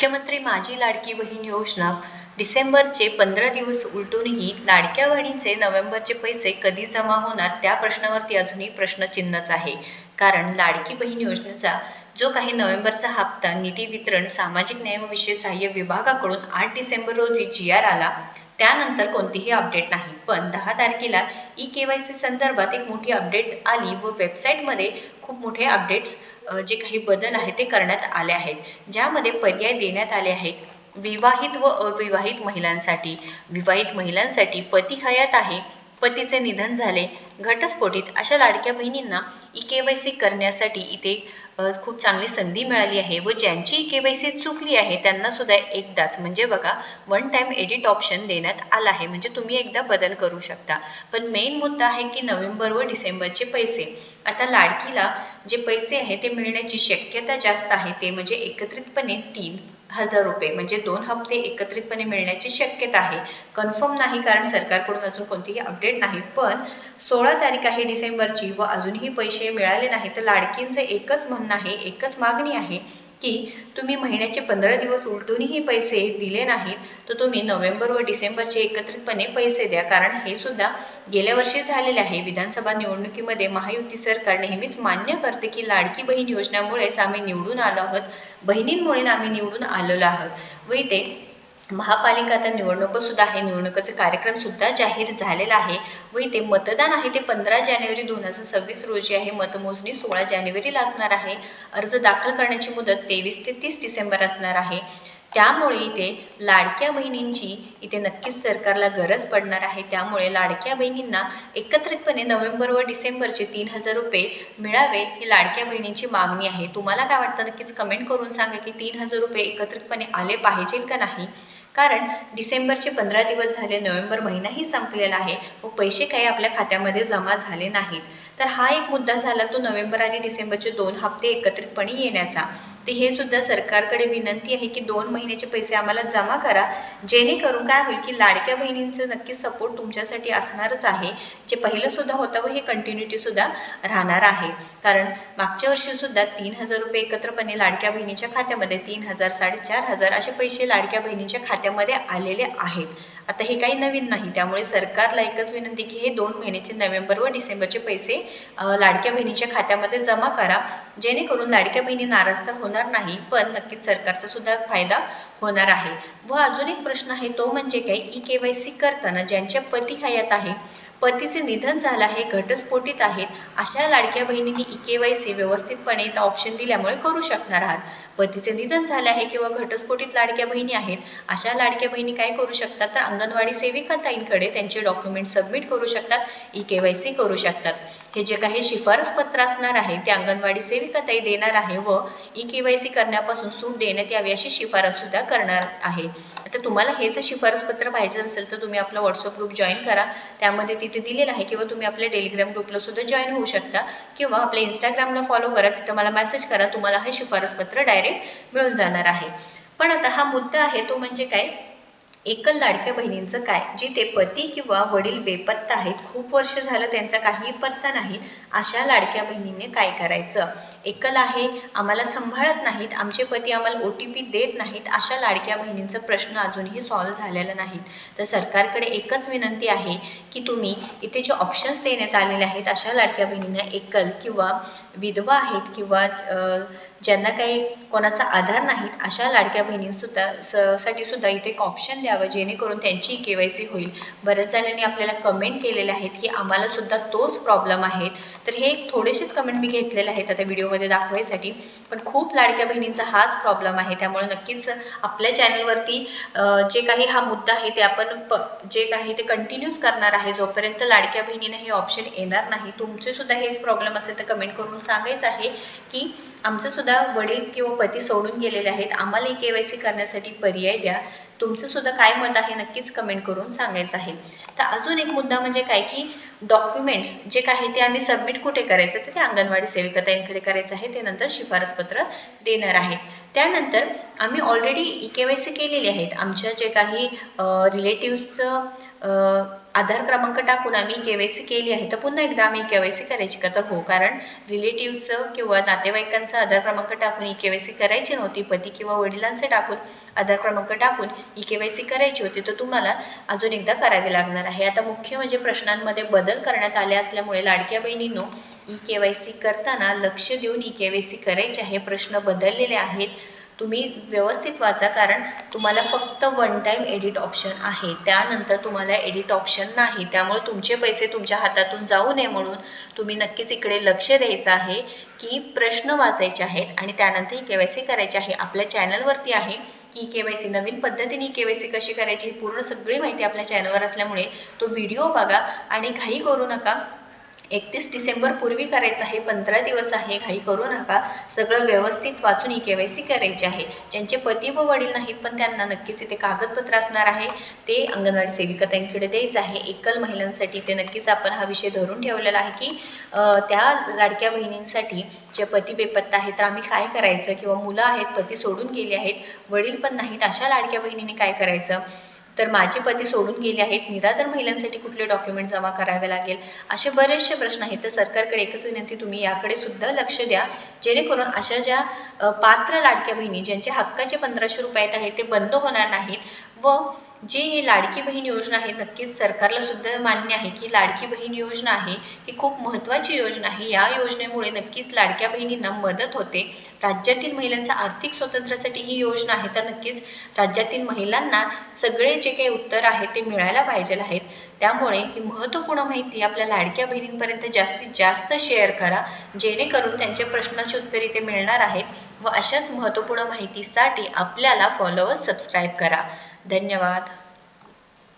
मुख्यमंत्री माझी लाडकी बहीण योजना डिसेंबरचे 15 दिवस उलटूनही लाडक्या बहिणीचे नोव्हेंबरचे पैसे कधी जमा होणार त्या प्रश्नावरती अजूनही प्रश्नचिन्हच आहे. कारण लाडकी बहीण योजनेचा जो काही नोव्हेंबरचा हप्ता निधी वितरण सामाजिक न्याय व विशेष सहाय्य विभागाकडून 8 डिसेंबर रोजी जी.आर. आला, त्यानंतर कोणतीही अपडेट नाही. पण 10 तारखेला ई-के.वाय.सी संदर्भात एक मोठी अपडेट आली व वेबसाईटमध्ये खूप मोठे अपडेट्स जे काही बदल आहेत ते करण्यात आले आहेत, ज्यामध्ये पर्याय देण्यात आले आहेत. विवाहित व अविवाहित महिलांसाठी. विवाहित महिलांसाठी पती हयात आहे, पतीचे निधन झाले, घटस्फोटीत अशा लाडक्या बहिणींना ई-के.वाय.सी करण्यासाठी इथे खूप चांगली संधी मिळाली आहे व ज्यांची ई-के.वाय.सी चुकली आहे त्यांना सुद्धा एकदाच म्हणजे बघा वन टाइम एडिट ऑप्शन देण्यात आला आहे, म्हणजे तुम्ही एकदा बदल करू शकता. पण मेन मुद्दा आहे की नोव्हेंबर व डिसेंबरचे पैसे. आता लाडकीला जे पैसे आहे ते मिळण्याची शक्यता जास्त आहे, ते म्हणजे एकत्रितपणे 3,000 रुपये म्हणजे 2 हप्ते एकत्रितपणे मिळण्याची शक्यता आहे. कन्फर्म नाही कारण सरकारकडून अजून कोणतीही अपडेट नाही. पण 16 तारीख आहे डिसेंबरची व अजूनही पैसे मिळाले नाही. तर लाडकींचं एकच म्हणणं आहे, एकच मागणी आहे की तुम्ही महिन्याचे 15 दिवस उलटूनही पैसे दिले नाहीत तर तुम्ही नोव्हेंबर व डिसेंबरचे एकत्रितपणे पैसे द्या. कारण हे सुद्धा गेल्या वर्षी झालेले आहे. विधानसभा निवडणुकीमध्ये महायुती सरकार नेहमीच मान्य करते की लाडकी बहीण योजनेमुळेच आम्ही निवडून आलो आहोत, बहिणींमुळे आम्ही निवडून आलेलो आहोत. व इथे महापालिका आता निवडणुकंसुद्धा आहे, निवडणुकीचा कार्यक्रमसुद्धा जाहीर झालेला आहे व इथे मतदान आहे ते 15 जानेवारी 2026 रोजी आहे. मतमोजणी 16 जानेवारीला असणार आहे. अर्ज दाखल करण्याची मुदत 23 ते 30 डिसेंबर असणार आहे. त्यामुळे इथे लाडक्या बहिणींची इथे नक्कीच सरकारला गरज पडणार आहे. त्यामुळे लाडक्या बहिणींना एकत्रितपणे नोव्हेंबर व डिसेंबरचे 3,000 रुपये मिळावे ही लाडक्या बहिणींची मागणी आहे. तुम्हाला काय वाटतं नक्कीच कमेंट करून सांगा की 3,000 रुपये एकत्रितपणे आले पाहिजे का नाही. कारण डिसेंबरचे 15 दिवस झाले, नोव्हेंबर महिनाही संपलेला आहे व पैसे काही आपल्या खात्यामध्ये जमा झाले नाहीत. तर हा एक मुद्दा झाला तो नोव्हेंबर आणि डिसेंबरचे 2 हप्ते एकत्रितपणे येण्याचा. तर हे सुद्धा सरकारकडे विनंती आहे की 2 महिन्याचे पैसे आम्हाला जमा करा, जेणेकरून काय होईल की लाडक्या बहिणींचं नक्कीच सपोर्ट तुमच्यासाठी असणारच आहे. जे पहिलं सुद्धा होतं व हे कंटिन्युटी सुद्धा राहणार आहे. कारण मागच्या वर्षी सुद्धा 3,000 रुपये एकत्रपणे लाडक्या बहिणीच्या खात्यामध्ये 3,000, 4,500 असे पैसे लाडक्या बहिणीच्या खात्यामध्ये आलेले आहेत. आता हे काही नवीन नाही. त्यामुळे सरकारला एकच विनंती की हे 2 महिन्याचे नोव्हेंबर व डिसेंबरचे पैसे लाडक्या बहिणीच्या खात्यामध्ये जमा करा, जेणेकरून लाडक्या बहिणी नाराज तर होणार नाही, पण नक्कीच सरकारचा सुद्धा फायदा होणार आहे. व अजून एक प्रश्न आहे तो म्हणजे काय, ई-के.वाय.सी करताना ज्यांच्या पती हयात आहे, पतीचे निधन झालं आहे, घटस्फोटीत आहेत, अशा लाडक्या बहिणींनी ई-के.वाय.सी व्यवस्थितपणे ऑप्शन दिल्यामुळे करू शकणार आहात. पतीचे निधन झाले आहे किंवा घटस्फोटीत लाडक्या बहिणी आहेत, अशा लाडक्या बहिणी काय करू शकतात तर अंगणवाडी सेविकाताईंकडे त्यांचे डॉक्युमेंट सबमिट करू शकतात, ई-के.वाय.सी करू शकतात. हे जे काही शिफारस पत्र असणार आहे ते अंगणवाडी सेविकाताई देणार आहे व ई-के.वाय.सी करण्यापासून सूट देण्यात यावी अशी शिफारससुद्धा करणार आहे. आता तुम्हाला हेच शिफारस पत्र पाहिजे असेल तर तुम्ही आपला व्हॉट्सअप ग्रुप जॉईन करा, त्यामध्ये तिथे दिलेलं आहे, किंवा तुम्ही आपल्या टेलिग्राम ग्रुपला सुद्धा जॉईन होऊ शकता किंवा आपल्या इंस्टाग्रामला फॉलो करा, तिथं मला मेसेज करा, तुम्हाला हे शिफारस पत्र डायरेक्ट मिळून जाणार आहे. पण आता हा मुद्दा आहे तो म्हणजे काय, एकल लाडक्या बहिणींचं काय, जिथे पती किंवा वडील बेपत्ता आहेत, खूप वर्ष झालं त्यांचा काही पत्ता नाही, अशा लाडक्या बहिणींनी काय करायचं. एकल आहे, आम्हाला सांभाळत नाहीत, आमचे पती आम्हाला OTP देत नाहीत, अशा लाडक्या बहिणींचा प्रश्न अजूनही सॉल्व्ह झालेला नाही. तर सरकारकडे एकच विनंती आहे की तुम्ही इथे जे ऑप्शन्स देण्यात आलेले आहेत अशा लाडक्या बहिणींना, एकल किंवा विधवा आहेत किंवा ज्यांना काही कोणाचा आधार नाहीत अशा लाडक्या बहिणींसुद्धा साठी सुद्धा इथे एक ऑप्शन द्यावं, जेणेकरून त्यांची के.वाय.सी होईल. बऱ्याच जणांनी आपल्याला कमेंट केलेले आहेत की आम्हाला सुद्धा तोच प्रॉब्लेम आहे. तर हे थोडेसेच कमेंट मी घेतलेले आहेत आता व्हिडिओमध्ये दाखवायसाठी, पण खूप लाडक्या बहिणींचा हाच प्रॉब्लेम आहे. त्यामुळे नक्कीच आपल्या चॅनलवरती जे काही हा मुद्दा आहे ते आपण जे काही ते कंटिन्यूच करणार आहे जोपर्यंत लाडक्या बहिणींना हे ऑप्शन येणार नाही. तुमचे सुद्धा हेच प्रॉब्लेम असेल तर कमेंट करून सांगायचं आहे की आमचं सुद्धा वडील किंवा पती सोडून गेलेले आहेत, आम्हाला के.वाय.सी करण्यासाठी पर्याय द्या. तुमचं सुद्धा काय मत आहे नक्कीच कमेंट करून सांगायचं आहे. तर अजून एक मुद्दा म्हणजे काय की डॉक्युमेंट्स जे काही ते आम्ही सबमिट कुठे करायचं तर ते अंगणवाडी सेविकाताईंकडे करायचं आहे, ते नंतर शिफारसपत्र देणार आहेत. त्यानंतर आम्ही ऑलरेडी के.वाय.सी केलेली आहेत. आमच्या जे काही रिलेटिव्सचं आधार क्रमांक टाकून आम्ही KYC केली आहे तर पुन्हा एकदा आम्ही KYC करायची का? तर हो, कारण रिलेटिव्हचं किंवा नातेवाईकांचा आधार क्रमांक टाकून KYC करायची नव्हती, पती किंवा वडिलांचे टाकून आधार क्रमांक टाकून KYC करायची होती, तर तुम्हाला अजून एकदा करावी लागणार आहे. आता मुख्य म्हणजे प्रश्नांमध्ये बदल करण्यात आले असल्यामुळे लाडक्या बहिणींनो KYC करताना लक्ष देऊन KYC करायचे आहे. प्रश्न बदललेले आहेत, तुम्ही व्यवस्थित वाचा, कारण तुम्हाला फक्त वन टाईम एडिट ऑप्शन आहे, त्यानंतर तुम्हाला एडिट ऑप्शन नाही. त्यामुळे तुमचे पैसे तुमच्या हातातून जाऊ नये म्हणून तुम्ही नक्कीच इकडे लक्ष द्यायचं आहे की प्रश्न वाचायचे आहेत आणि त्यानंतर KYC करायचे आहे. आपल्या चॅनलवरती आहे KYC नवीन पद्धतीने KYC कशी करायची ही पूर्ण सगळी माहिती आपल्या चॅनलवर असल्यामुळे तो व्हिडिओ बघा आणि घाई करू नका. 31 डिसेंबर पूर्वी करायचं आहे, 15 दिवस आहे, घाई करू नका. सगळं व्यवस्थित वाचून KYC करायचे आहे. ज्यांचे पती व वडील नाहीत पण त्यांना नक्कीच इथे कागदपत्र असणार आहे, ते अंगणवाडी सेविकाताईंकडे द्यायचं आहे. एकल महिलांसाठी ते नक्कीच आपण हा विषय धरून ठेवलेला आहे की त्या लाडक्या बहिणींसाठी जे पती बेपत्ता आहेत तर आम्ही काय करायचं, किंवा मुलं आहेत पती सोडून गेले आहेत, वडील पण नाहीत, अशा लाडक्या बहिणींनी काय करायचं, तर माझे पती सोडून गेले आहेत, निराधार महिलांसाठी कुठले डॉक्युमेंट जमा करावे लागेल, असे बरेचसे प्रश्न आहेत. तर सरकारकडे एकच विनंती, तुम्ही याकडे सुद्धा लक्ष द्या, जेणेकरून अशा ज्या पात्र लाडक्या बहिणी ज्यांचे हक्काचे 1500 रुपये आहेत ते बंद होणार नाहीत. व जी लाडकी बहीण योजना आहे, नक्कीच सरकारला सुद्धा मान्य आहे की लाडकी बहीण योजना आहे ही खूप महत्त्वाची योजना आहे. या योजनेमुळे नक्कीच लाडक्या बहिणींना मदत होते. राज्यातील महिलांच्या आर्थिक स्वातंत्र्यासाठी ही योजना आहे, तर नक्कीच राज्यातील महिलांना सगळे जे काही उत्तर आहेत ते मिळायला पाहिजे आहेत. त्यामुळे ही महत्त्वपूर्ण माहिती आपल्या लाडक्या बहिणींपर्यंत जास्तीत जास्त शेअर करा, जेणेकरून त्यांच्या प्रश्नाची उत्तरे इथे मिळणार आहेत. व अशाच महत्त्वपूर्ण माहितीसाठी आपल्याला फॉलोअर सबस्क्राईब करा. धन्यवाद.